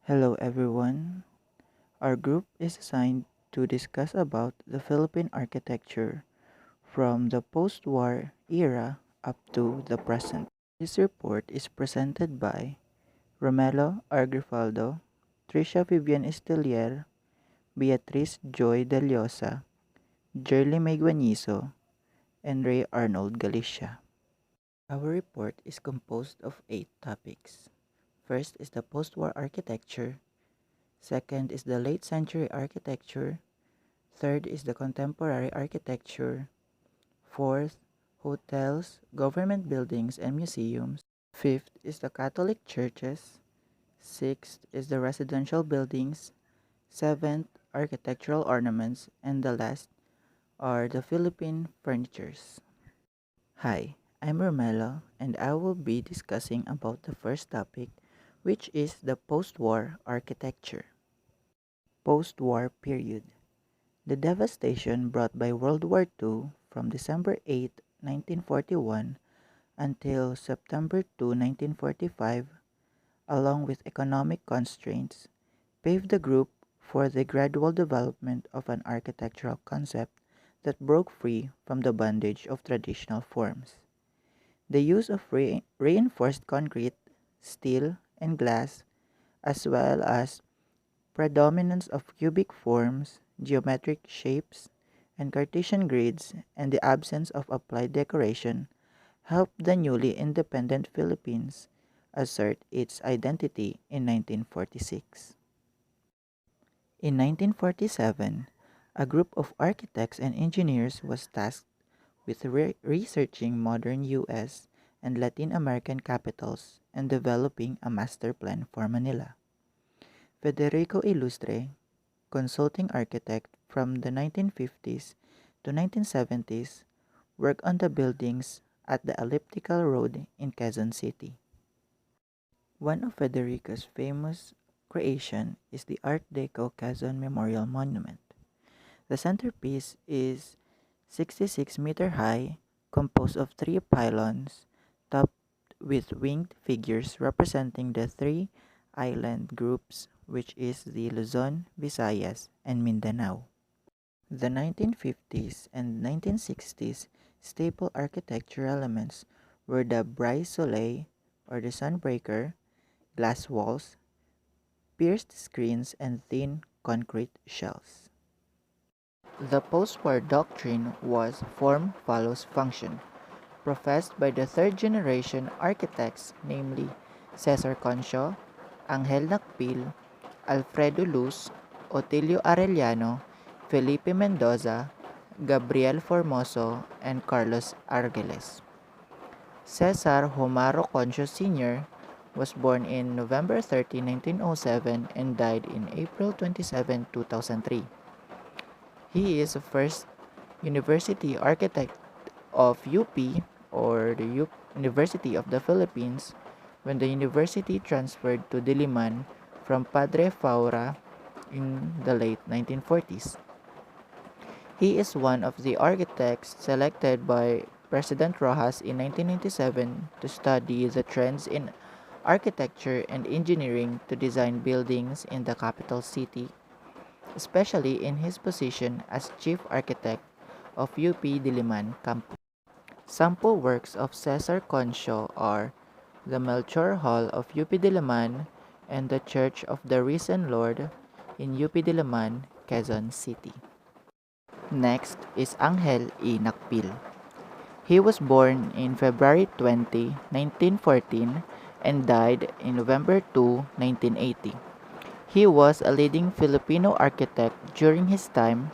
Hello everyone. Our group is assigned to discuss about the Philippine architecture from the post-war era up to the present. This report is presented by Romelo Grefaldo, Trisha Vivien Estiller, Beatrice Joy Dellosa, Jerlie Mae Guanizo, and Rey Arnold Galicia. Our report is composed of 8 topics. First is the post-war architecture. Second is the late century architecture. Third is the contemporary architecture. Fourth, hotels, government buildings, and museums. Fifth is the Catholic churches. Sixth is the residential buildings. Seventh, architectural ornaments. And the last are the Philippine furnitures. Hi, I'm Romelo, and I will be discussing about the first topic, which is the post-war architecture. Post-war period. The devastation brought by World War II from December 8, 1941 until September 2, 1945, along with economic constraints, paved the group for the gradual development of an architectural concept that broke free from the bondage of traditional forms. The use of reinforced concrete, steel, and glass, as well as predominance of cubic forms, geometric shapes, and Cartesian grids, and the absence of applied decoration helped the newly independent Philippines assert its identity in 1946. In 1947, a group of architects and engineers was tasked with researching modern U.S. and Latin American capitals and developing a master plan for Manila. Federico Illustre, consulting architect from the 1950s to 1970s, worked on the buildings at the Elliptical Road in Quezon City. One of Federico's famous creation is the Art Deco Quezon Memorial Monument. The centerpiece is 66-meter high, composed of 3 pylons, topped with winged figures representing the 3 island groups, which is the Luzon, Visayas, and Mindanao. The 1950s and 1960s staple architecture elements were the brise soleil or the sunbreaker, glass walls, pierced screens, and thin concrete shells. The post-war doctrine was form follows function, professed by the third-generation architects, namely Cesar Concho, Angel Nakpil, Alfredo Luz, Otilio Arellano, Felipe Mendoza, Gabriel Formoso, and Carlos Argeles. Cesar Homaro Concho Sr. was born in November 30, 1907 and died in April 27, 2003. He is the first university architect of UP or the University of the Philippines when the university transferred to Diliman from Padre Faura in the late 1940s. He is one of the architects selected by President Rojas in 1997 to study the trends in architecture and engineering to design buildings in the capital city, especially in his position as chief architect of UP Diliman campus. Sample works of Cesar Concho are the Melchor Hall of UP Diliman and the Church of the Risen Lord in UP Diliman, Quezon City. Next is Angel E. Nakpil. He was born in February 20, 1914 and died in November 2, 1980. He was a leading Filipino architect during his time.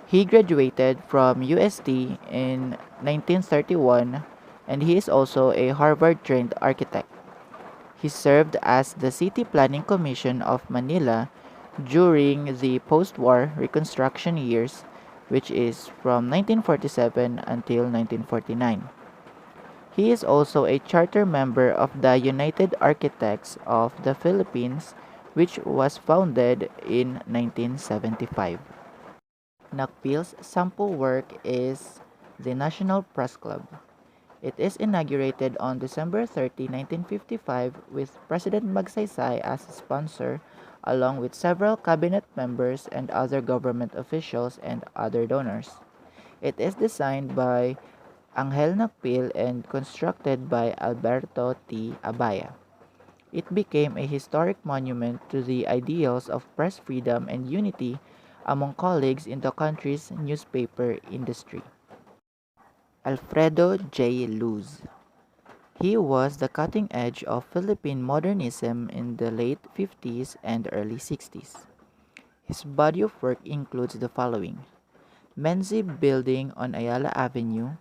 He graduated from UST in 1931 and he is also a Harvard-trained architect. He served as the City Planning Commission of Manila during the post-war Reconstruction years, which is from 1947 until 1949. He is also a charter member of the United Architects of the Philippines, which was founded in 1975. Nakpil's sample work is the National Press Club. It is inaugurated on December 30, 1955, with President Magsaysay as sponsor, along with several cabinet members and other government officials and other donors. It is designed by Angel Nakpil and constructed by Alberto T. Abaya. It became a historic monument to the ideals of press freedom and unity among colleagues in the country's newspaper industry. Alfredo J. Luz. He was the cutting edge of Philippine modernism in the late 50s and early 60s. His body of work includes the following: Menzi Building on Ayala Avenue,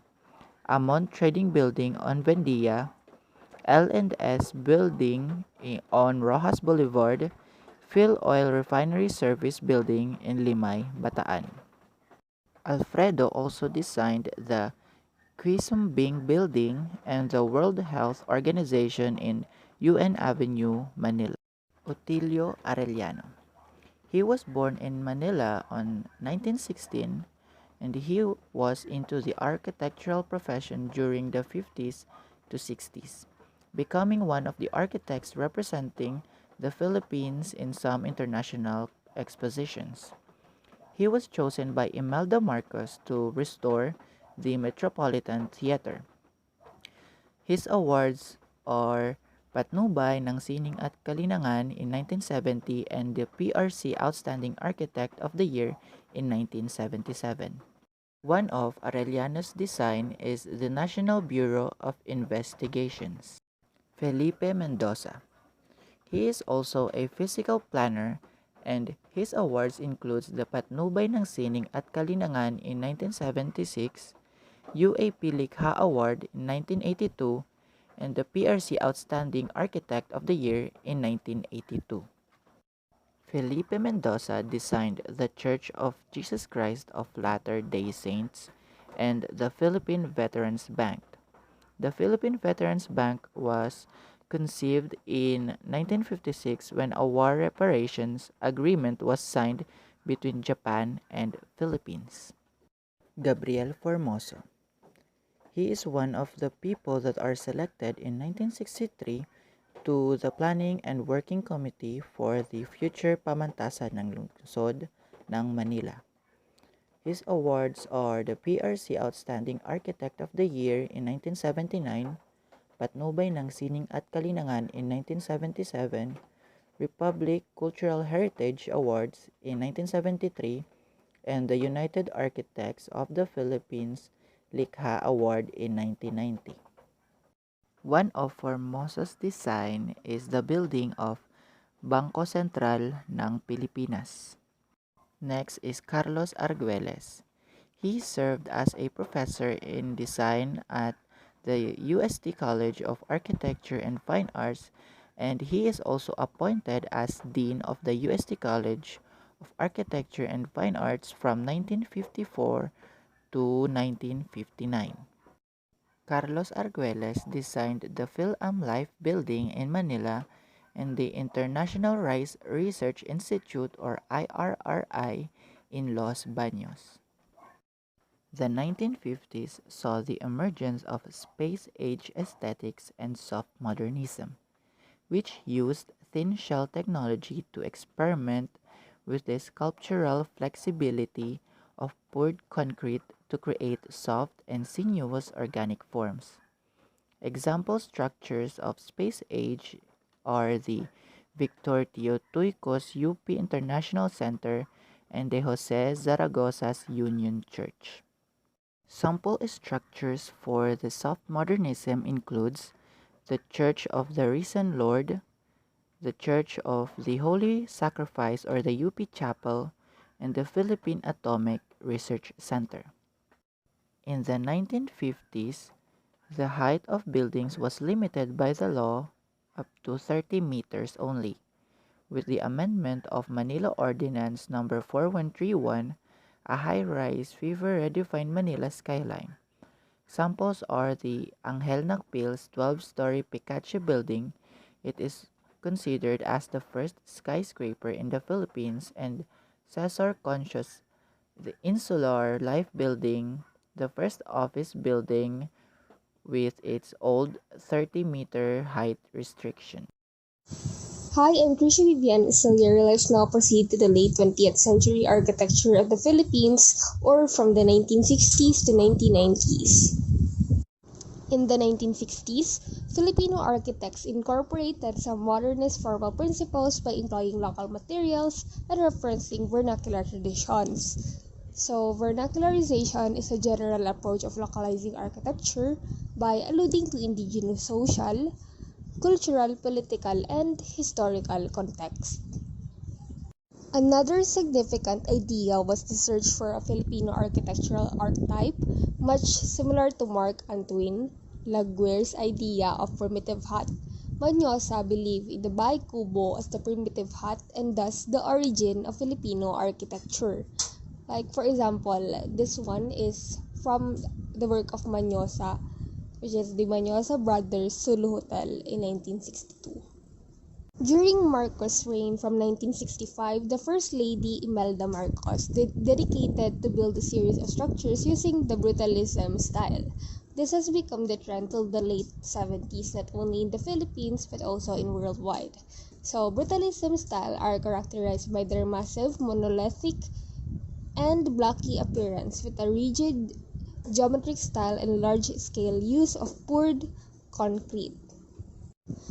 Amont Trading Building on Buendia, L&S Building on Rojas Boulevard, Phil Oil Refinery Service Building in Limay, Bataan. Alfredo also designed the Quisumbing Building and the World Health Organization in UN Avenue, Manila. Otilio Arellano. He was born in Manila on 1916, and he was into the architectural profession during the 50s to 60s, becoming one of the architects representing the Philippines in some international expositions. He was chosen by Imelda Marcos to restore the Metropolitan Theater. His awards are Patnubay ng Sining at Kalinangan in 1970 and the PRC Outstanding Architect of the Year in 1977. One of Arellano's design is the National Bureau of Investigations. Felipe Mendoza. He is also a physical planner, and his awards includes the Patnubay ng Sining at Kalinangan in 1976, UAP Likha Award in 1982, and the PRC Outstanding Architect of the Year in 1982. Felipe Mendoza designed the Church of Jesus Christ of Latter-day Saints and the Philippine Veterans Bank. The Philippine Veterans Bank was conceived in 1956 when a war reparations agreement was signed between Japan and Philippines. Gabriel Formoso. He is one of the people that are selected in 1963 to the Planning and Working Committee for the Future Pamantasan ng Lungsod ng Manila. His awards are the PRC Outstanding Architect of the Year in 1979, Patnubay ng Sining at Kalinangan in 1977, Republic Cultural Heritage Awards in 1973, and the United Architects of the Philippines Likha Award in 1990. One of Formosa's design is the building of Bangko Sentral ng Pilipinas. Next is Carlos Arguelles. He served as a professor in design at the UST College of Architecture and Fine Arts, and he is also appointed as Dean of the UST College of Architecture and Fine Arts from 1954 to 1959. Carlos Arguelles designed the PhilAm Life Building in Manila and the International Rice Research Institute or IRRI in Los Baños. The 1950s saw the emergence of space-age aesthetics and soft modernism, which used thin shell technology to experiment with the sculptural flexibility of poured concrete to create soft and sinuous organic forms. Example structures of space age are the Victor Teotuicos UP International Center and the Jose Zaragozas Union Church. Sample structures for the soft modernism includes the Church of the Risen Lord, the Church of the Holy Sacrifice or the UP Chapel, and the Philippine Atomic Research Center. In the 1950s, the height of buildings was limited by the law up to 30 meters only. With the amendment of Manila Ordinance No. 4131, a high-rise fever redefined Manila skyline. Samples are the Angel Nakpil's 12-story Picache building. It is considered as the first skyscraper in the Philippines, and Cesar Concho's the Insular Life Building, the first office building with its old 30-meter height restriction. Hi, I'm Trisha Vivien, Estiller. Let's now proceed to the late 20th century architecture of the Philippines, or from the 1960s to 1990s. In the 1960s, Filipino architects incorporated some modernist formal principles by employing local materials and referencing vernacular traditions. So, vernacularization is a general approach of localizing architecture by alluding to indigenous social, cultural, political, and historical context. Another significant idea was the search for a Filipino architectural archetype, much similar to Marc Antoine Laguerre's idea of primitive hut. Manyosa believed in the bahay kubo as the primitive hut and thus the origin of Filipino architecture. Like for example, this one is from the work of Manyosa, which is the Manyosa Brothers Sulu Hotel in 1962. During Marcos' reign from 1965, the First Lady Imelda Marcos dedicated to build a series of structures using the brutalism style. This has become the trend till the late 70s, not only in the Philippines but also in worldwide. So, brutalism style are characterized by their massive, monolithic, and blocky appearance with a rigid geometric style and large-scale use of poured concrete.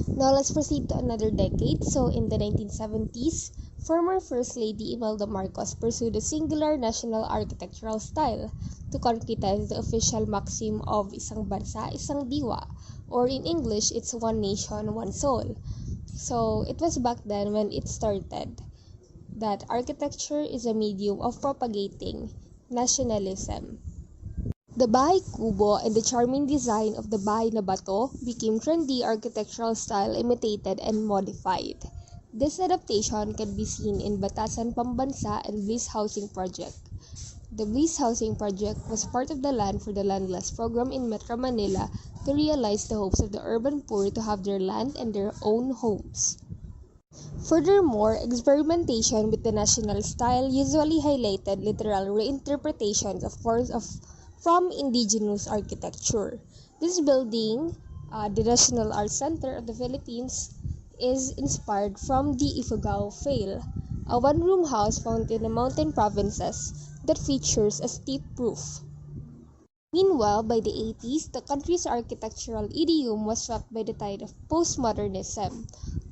Now let's proceed to another decade. So in the 1970s, former First Lady Imelda Marcos pursued a singular national architectural style to concretize the official maxim of isang bansa, isang diwa, or in English, it's one nation, one soul. So it was back then when it started that architecture is a medium of propagating nationalism. The bahay kubo and the charming design of the bahay na bato became trendy architectural style imitated and modified. This adaptation can be seen in Batasan Pambansa and Bliss Housing Project. The Bliss Housing Project was part of the Land for the Landless program in Metro Manila to realize the hopes of the urban poor to have their land and their own homes. Furthermore, experimentation with the national style usually highlighted literal reinterpretations of forms from indigenous architecture. This building, the National Art Center of the Philippines, is inspired from the Ifugao Fail, a one-room house found in the mountain provinces that features a steep roof. Meanwhile, by the 80s, the country's architectural idiom was swept by the tide of postmodernism,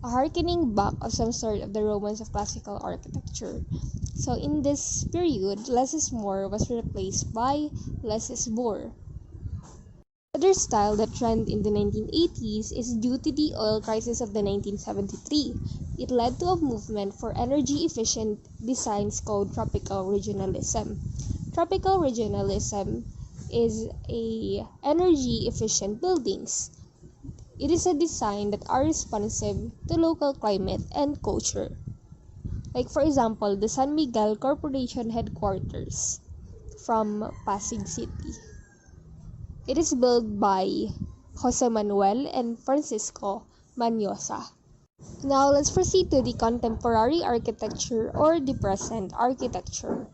a harkening back of some sort of the romance of classical architecture. So in this period, less is more was replaced by less is more. Another style that trended in the 1980s is due to the oil crisis of the 1973. It led to a movement for energy-efficient designs called tropical regionalism. Tropical regionalism is a energy-efficient buildings. It is a design that are responsive to local climate and culture. Like for example, the San Miguel Corporation headquarters from Pasig City. It is built by Jose Manuel and Francisco Manyosa. Now let's proceed to the contemporary architecture or the present architecture.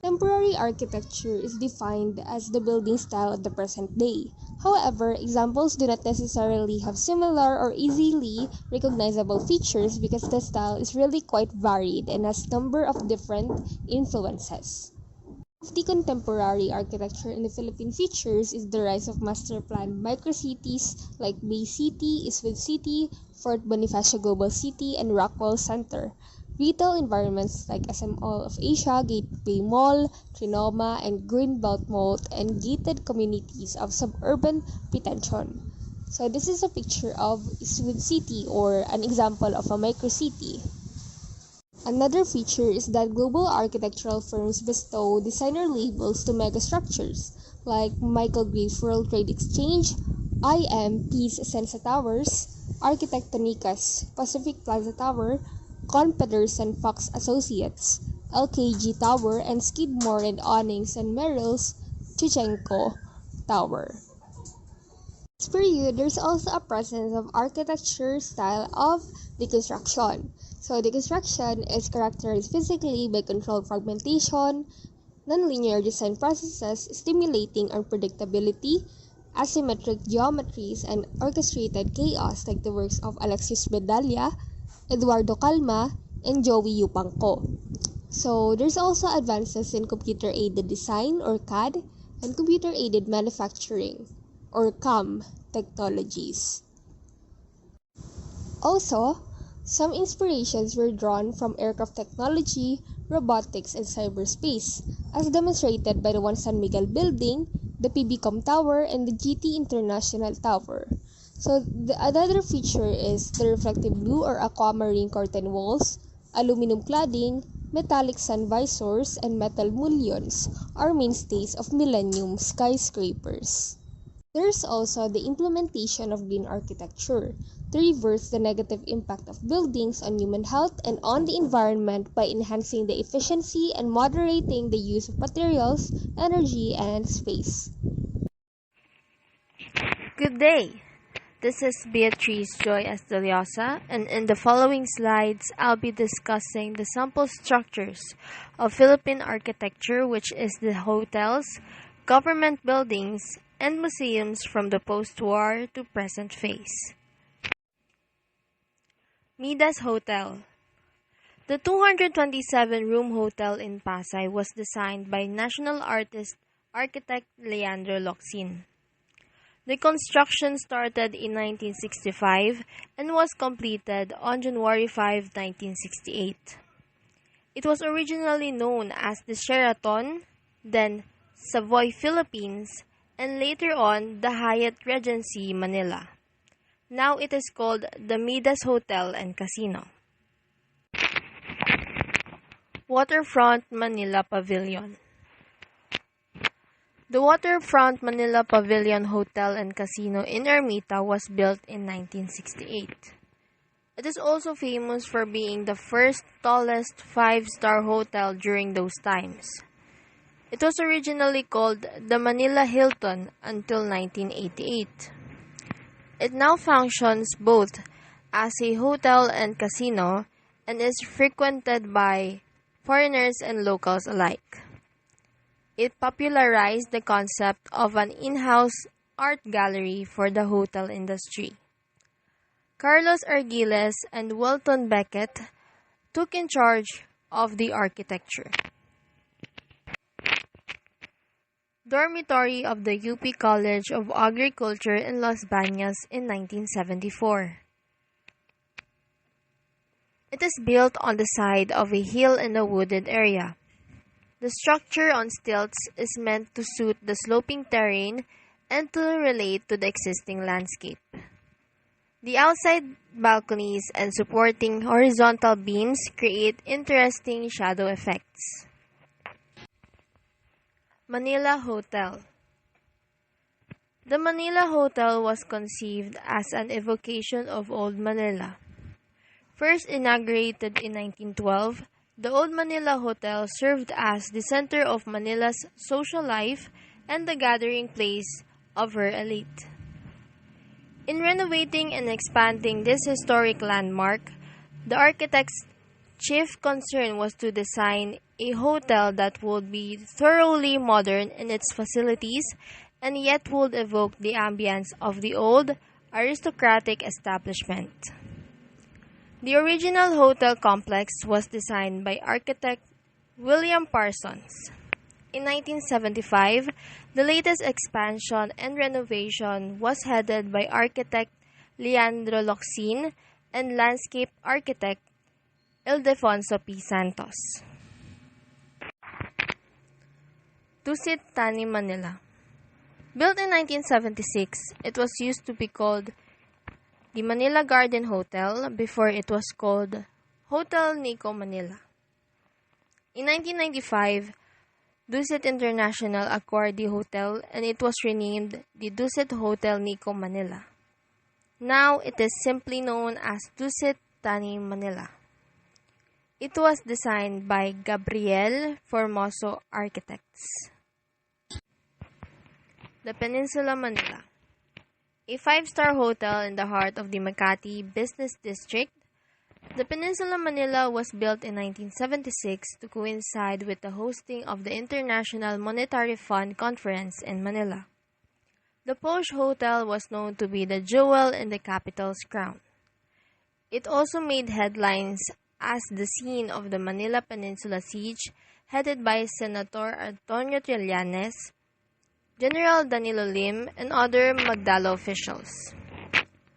Contemporary architecture is defined as the building style of the present day. However, examples do not necessarily have similar or easily recognizable features because the style is really quite varied and has a number of different influences. The contemporary architecture in the Philippine features is the rise of master-planned microcities like Bay City, Eastwood City, Fort Bonifacio Global City, and Rockwell Center. Retail environments like SM Mall of Asia, Gateway Mall, Trinoma, and Greenbelt Mall, and gated communities of suburban pretension. So this is a picture of Eastwood City or an example of a microcity. Another feature is that global architectural firms bestow designer labels to megastructures like Michael Graves World Trade Exchange, IM Peace Sensa Towers, Arquitectonica's Pacific Plaza Tower, Confeders and Fox Associates, LKG Tower, and Skidmore and Onyx and Merrill's Chichenko Tower. In this period, there's also a presence of architecture style of deconstruction. So deconstruction is characterized physically by controlled fragmentation, nonlinear design processes stimulating unpredictability, asymmetric geometries, and orchestrated chaos like the works of Alexis Bedalia, Eduardo Calma, and Joey Yupanco. So there's also advances in computer-aided design or CAD and computer-aided manufacturing or CAM technologies. Also, some inspirations were drawn from aircraft technology, robotics, and cyberspace, as demonstrated by the One San Miguel building, the PBCom Tower, and the GT International Tower. So, another feature is the reflective blue or aquamarine curtain walls, aluminum cladding, metallic sun visors, and metal mullions are mainstays of millennium skyscrapers. There's also the implementation of green architecture to reverse the negative impact of buildings on human health and on the environment by enhancing the efficiency and moderating the use of materials, energy, and space. Good day! This is Beatrice Joy Dellosa, and in the following slides, I'll be discussing the sample structures of Philippine architecture, which is the hotels, government buildings, and museums from the post-war to present phase. Midas Hotel. The 227-room hotel in Pasay was designed by national architect Leandro Locsin. The construction started in 1965 and was completed on January 5, 1968. It was originally known as the Sheraton, then Savoy Philippines, and later on the Hyatt Regency Manila. Now it is called the Midas Hotel and Casino. Waterfront Manila Pavilion. The Waterfront Manila Pavilion Hotel and Casino in Ermita was built in 1968. It is also famous for being the first tallest 5-star hotel during those times. It was originally called the Manila Hilton until 1988. It now functions both as a hotel and casino and is frequented by foreigners and locals alike. It popularized the concept of an in-house art gallery for the hotel industry. Carlos Argiles and Welton Beckett took in charge of the architecture. Dormitory of the UP College of Agriculture in Las Bañas in 1974. It is built on the side of a hill in a wooded area. The structure on stilts is meant to suit the sloping terrain and to relate to the existing landscape. The outside balconies and supporting horizontal beams create interesting shadow effects. Manila Hotel. The Manila Hotel was conceived as an evocation of Old Manila. First inaugurated in 1912, the Old Manila Hotel served as the center of Manila's social life and the gathering place of her elite. In renovating and expanding this historic landmark, the architect's chief concern was to design a hotel that would be thoroughly modern in its facilities and yet would evoke the ambience of the old, aristocratic establishment. The original hotel complex was designed by architect William Parsons. In 1975, the latest expansion and renovation was headed by architect Leandro Locsin and landscape architect Ildefonso P. Santos. Dusit Thani, Manila. Built in 1976, it was used to be called the Manila Garden Hotel before it was called Hotel Nico Manila. In 1995, Dusit International acquired the hotel and it was renamed the Dusit Hotel Nico Manila. Now it is simply known as Dusit Thani, Manila. It was designed by Gabriel Formoso Architects. The Peninsula Manila. A 5-star hotel in the heart of the Makati Business District, the Peninsula Manila was built in 1976 to coincide with the hosting of the International Monetary Fund Conference in Manila. The Posh Hotel was known to be the jewel in the capital's crown. It also made headlines as the scene of the Manila Peninsula siege headed by Senator Antonio Trillanes, General Danilo Lim, and other Magdalo officials.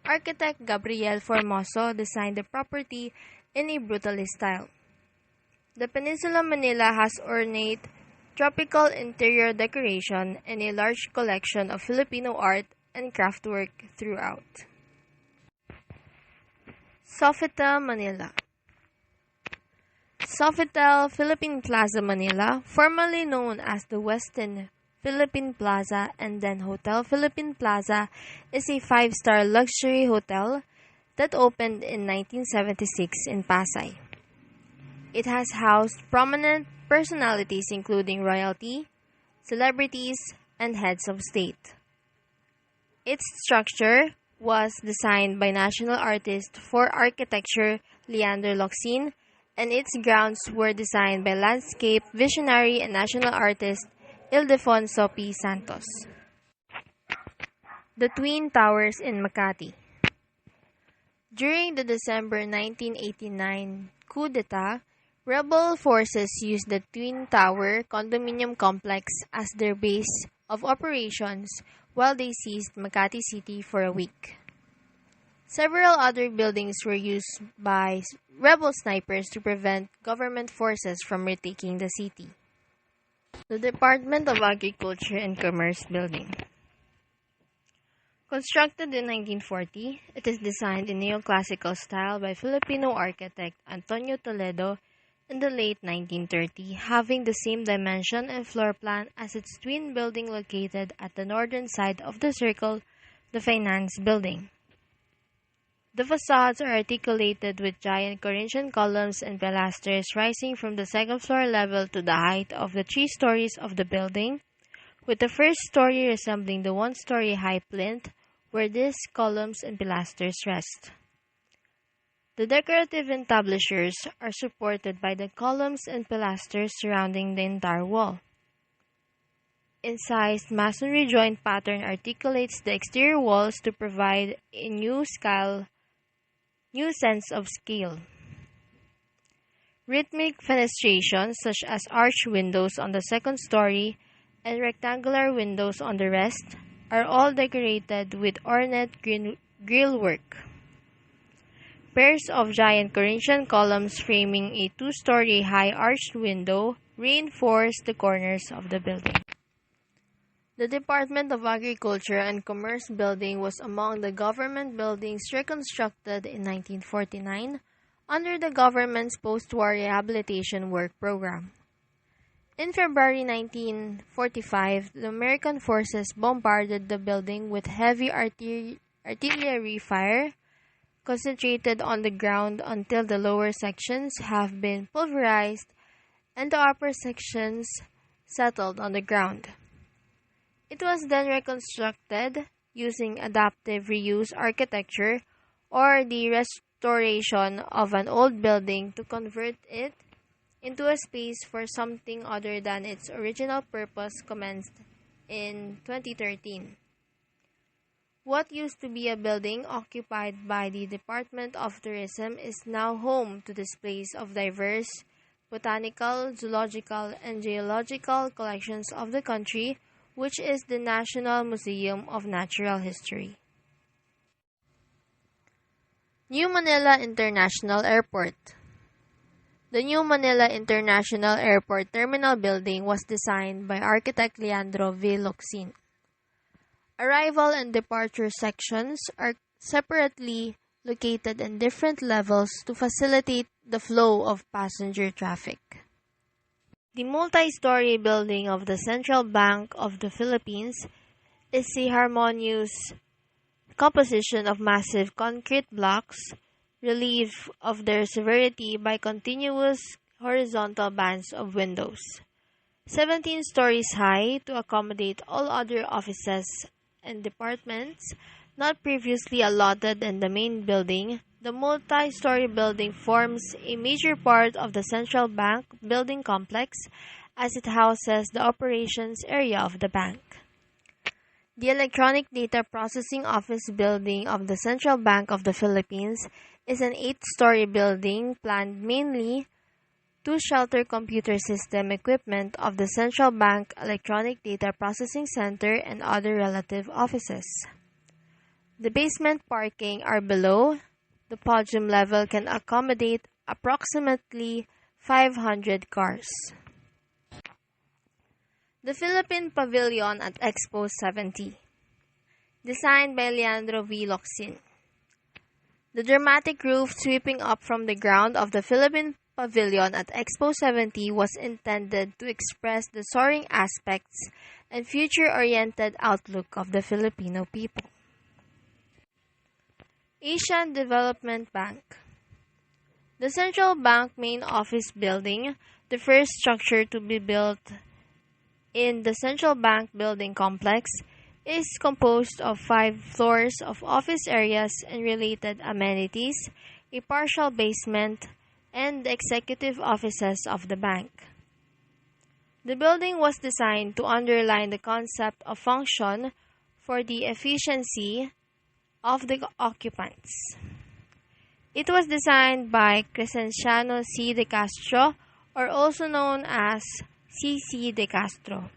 Architect Gabriel Formoso designed the property in a brutalist style. The Peninsula Manila has ornate tropical interior decoration and a large collection of Filipino art and craftwork throughout. Sofitel Manila. Sofitel Philippine Plaza Manila, formerly known as the Westin Philippine Plaza and then Hotel Philippine Plaza, is a five-star luxury hotel that opened in 1976 in Pasay. It has housed prominent personalities including royalty, celebrities, and heads of state. Its structure was designed by national artist for architecture Leander Locsin, and its grounds were designed by landscape visionary and national artist Ildefonso P. Santos. The Twin Towers in Makati. During the December 1989 coup d'etat, rebel forces used the Twin Tower condominium complex as their base of operations while they seized Makati City for a week. Several other buildings were used by rebel snipers to prevent government forces from retaking the city. The Department of Agriculture and Commerce Building. Constructed in 1940, it is designed in neoclassical style by Filipino architect Antonio Toledo in the late 1930s, having the same dimension and floor plan as its twin building located at the northern side of the circle, the Finance Building. The facades are articulated with giant Corinthian columns and pilasters rising from the second floor level to the height of the 3 stories of the building, with the first story resembling the 1-story high plinth where these columns and pilasters rest. The decorative entablatures are supported by the columns and pilasters surrounding the entire wall. Incised masonry joint pattern articulates the exterior walls to provide a new sense of scale. Rhythmic fenestrations such as arch windows on the second story and rectangular windows on the rest are all decorated with ornate grillwork. Pairs of giant Corinthian columns framing a 2-story high arched window reinforce the corners of the building. The Department of Agriculture and Commerce Building was among the government buildings reconstructed in 1949 under the government's post-war rehabilitation work program. In February 1945, the American forces bombarded the building with heavy artillery fire concentrated on the ground until the lower sections have been pulverized and the upper sections settled on the ground. It was then reconstructed using adaptive reuse architecture or the restoration of an old building to convert it into a space for something other than its original purpose commenced in 2013. What used to be a building occupied by the Department of Tourism is now home to displays of diverse botanical, zoological, and geological collections of the country, which is the National Museum of Natural History. New Manila International Airport. The New Manila International Airport Terminal Building was designed by architect Leandro V. Locsin. Arrival and departure sections are separately located in different levels to facilitate the flow of passenger traffic. The multi-story building of the Central Bank of the Philippines is a harmonious composition of massive concrete blocks, relieved of their severity by continuous horizontal bands of windows. 17 stories high to accommodate all other offices and departments not previously allotted in the main building, the multi-story building forms a major part of the Central Bank building complex as it houses the operations area of the bank. The Electronic Data Processing Office building of the Central Bank of the Philippines is an 8-story building planned mainly to shelter computer system equipment of the Central Bank Electronic Data Processing Center and other relative offices. The basement parking are below. The podium level can accommodate approximately 500 cars. The Philippine Pavilion at Expo 70, designed by Leandro V. Locsin. The dramatic roof sweeping up from the ground of the Philippine Pavilion at Expo 70 was intended to express the soaring aspects and future-oriented outlook of the Filipino people. Asian Development Bank. The Central Bank Main Office Building, the first structure to be built in the Central Bank Building Complex, is composed of 5 floors of office areas and related amenities, a partial basement, and the executive offices of the bank. The building was designed to underline the concept of function for the efficiency of the occupants. It was designed by Crescenciano C. de Castro, or also known as C.C. de Castro.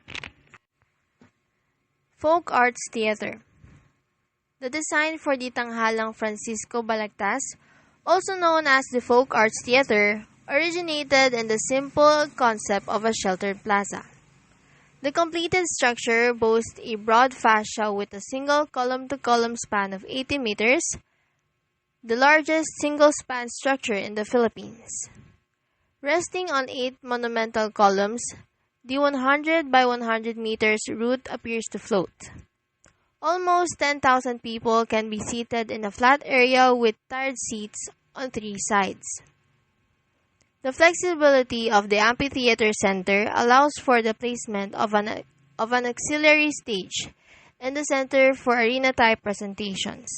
Folk Arts Theater. The design for the Tanghalang Francisco Balagtas, also known as the Folk Arts Theater, originated in the simple concept of a sheltered plaza. The completed structure boasts a broad fascia with a single column-to-column span of 80 meters, the largest single-span structure in the Philippines. Resting on 8 monumental columns, the 100 by 100 meters route appears to float. Almost 10,000 people can be seated in a flat area with tired seats on 3 sides. The flexibility of the amphitheater center allows for the placement of an auxiliary stage in the center for arena-type presentations.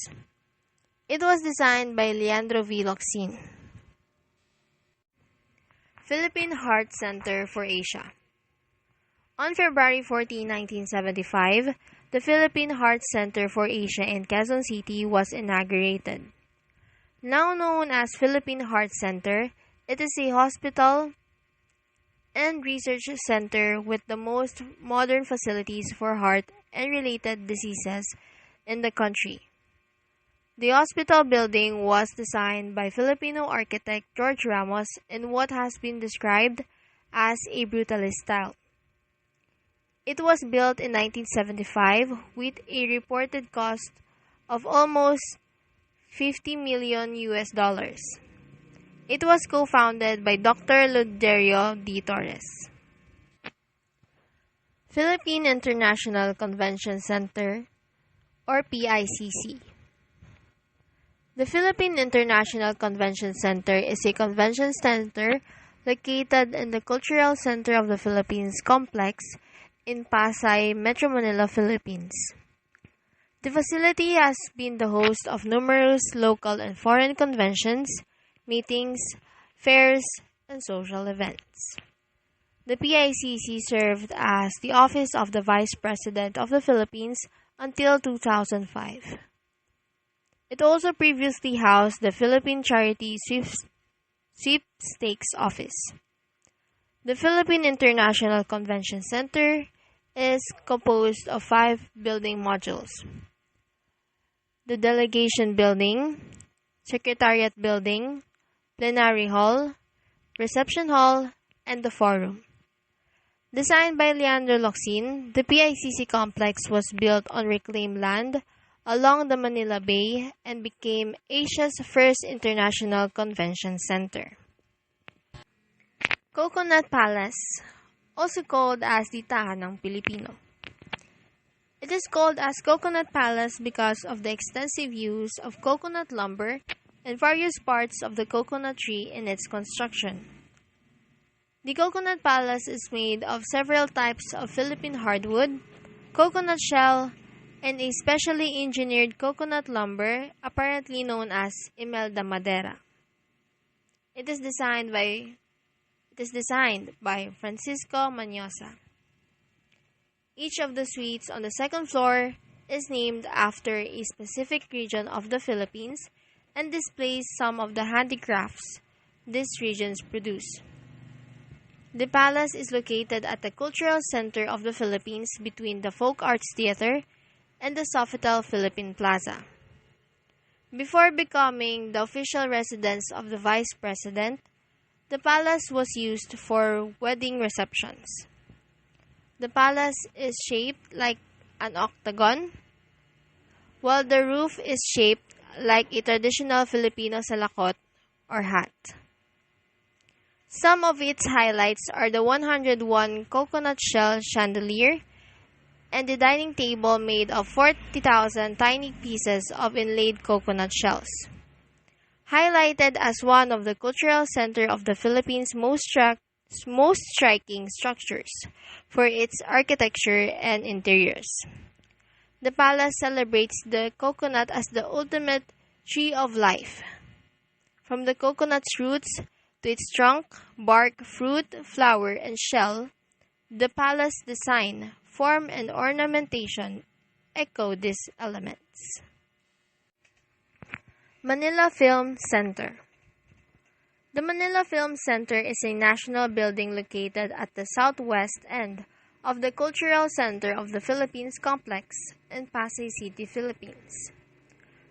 It was designed by Leandro V. Locsin. Philippine Heart Center for Asia. On February 14, 1975, the Philippine Heart Center for Asia in Quezon City was inaugurated. Now known as Philippine Heart Center, it is a hospital and research center with the most modern facilities for heart and related diseases in the country. The hospital building was designed by Filipino architect George Ramos in what has been described as a brutalist style. It was built in 1975 with a reported cost of almost $50 million. It was co-founded by Dr. Luderio D. Torres. Philippine International Convention Center, or PICC. The Philippine International Convention Center is a convention center located in the Cultural Center of the Philippines complex in Pasay, Metro Manila, Philippines. The facility has been the host of numerous local and foreign conventions, meetings, fairs, and social events. The PICC served as the office of the Vice President of the Philippines until 2005. It also previously housed the Philippine Charity Sweepstakes Office. The Philippine International Convention Center is composed of 5 building modules: the Delegation Building, Secretariat Building, Plenary Hall, Reception Hall, and the Forum. Designed by Leandro Locsin, the PICC complex was built on reclaimed land along the Manila Bay and became Asia's first international convention center. Coconut Palace, also called as the Tahanang Pilipino. It is called as Coconut Palace because of the extensive use of coconut lumber and various parts of the coconut tree in its construction. The Coconut Palace is made of several types of Philippine hardwood, coconut shell, and a specially engineered coconut lumber apparently known as Imelda Madera. It is designed by Francisco Manyosa. Each of the suites on the second floor is named after a specific region of the Philippines and displays some of the handicrafts these regions produce. The palace is located at the cultural center of the Philippines between the Folk Arts Theater and the Sofitel Philippine Plaza. Before becoming the official residence of the Vice President, the palace was used for wedding receptions. The palace is shaped like an octagon, while the roof is shaped like a traditional Filipino salakot or hat. Some of its highlights are the 101 coconut shell chandelier and the dining table made of 40,000 tiny pieces of inlaid coconut shells. Highlighted as one of the cultural center of the Philippines' most striking structures for its architecture and interiors. The palace celebrates the coconut as the ultimate tree of life. From the coconut's roots to its trunk, bark, fruit, flower, and shell, the palace design, form, and ornamentation echo these elements. Manila Film Center. The Manila Film Center is a national building located at the southwest end of the Cultural Center of the Philippines Complex in Pasay City, Philippines.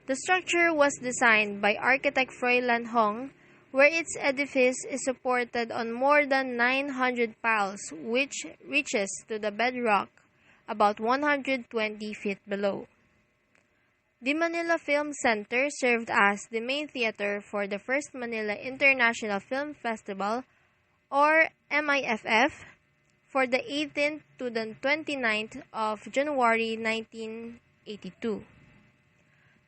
The structure was designed by architect Froilan Hong, where its edifice is supported on more than 900 piles, which reaches to the bedrock about 120 feet below. The Manila Film Center served as the main theater for the first Manila International Film Festival, or MIFF, for the 18th to the 29th of January 1982.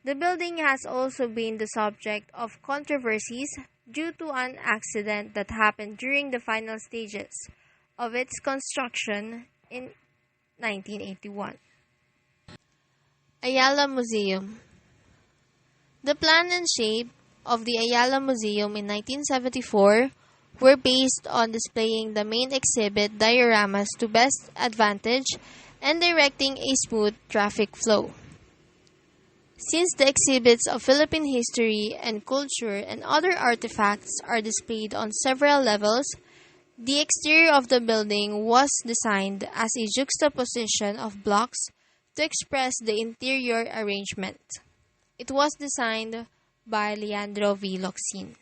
The building has also been the subject of controversies due to an accident that happened during the final stages of its construction in 1981. Ayala Museum. The plan and shape of the Ayala Museum in 1974 were based on displaying the main exhibit dioramas to best advantage and directing a smooth traffic flow. Since the exhibits of Philippine history and culture and other artifacts are displayed on several levels, the exterior of the building was designed as a juxtaposition of blocks to express the interior arrangement. It was designed by Leandro V. Locsin.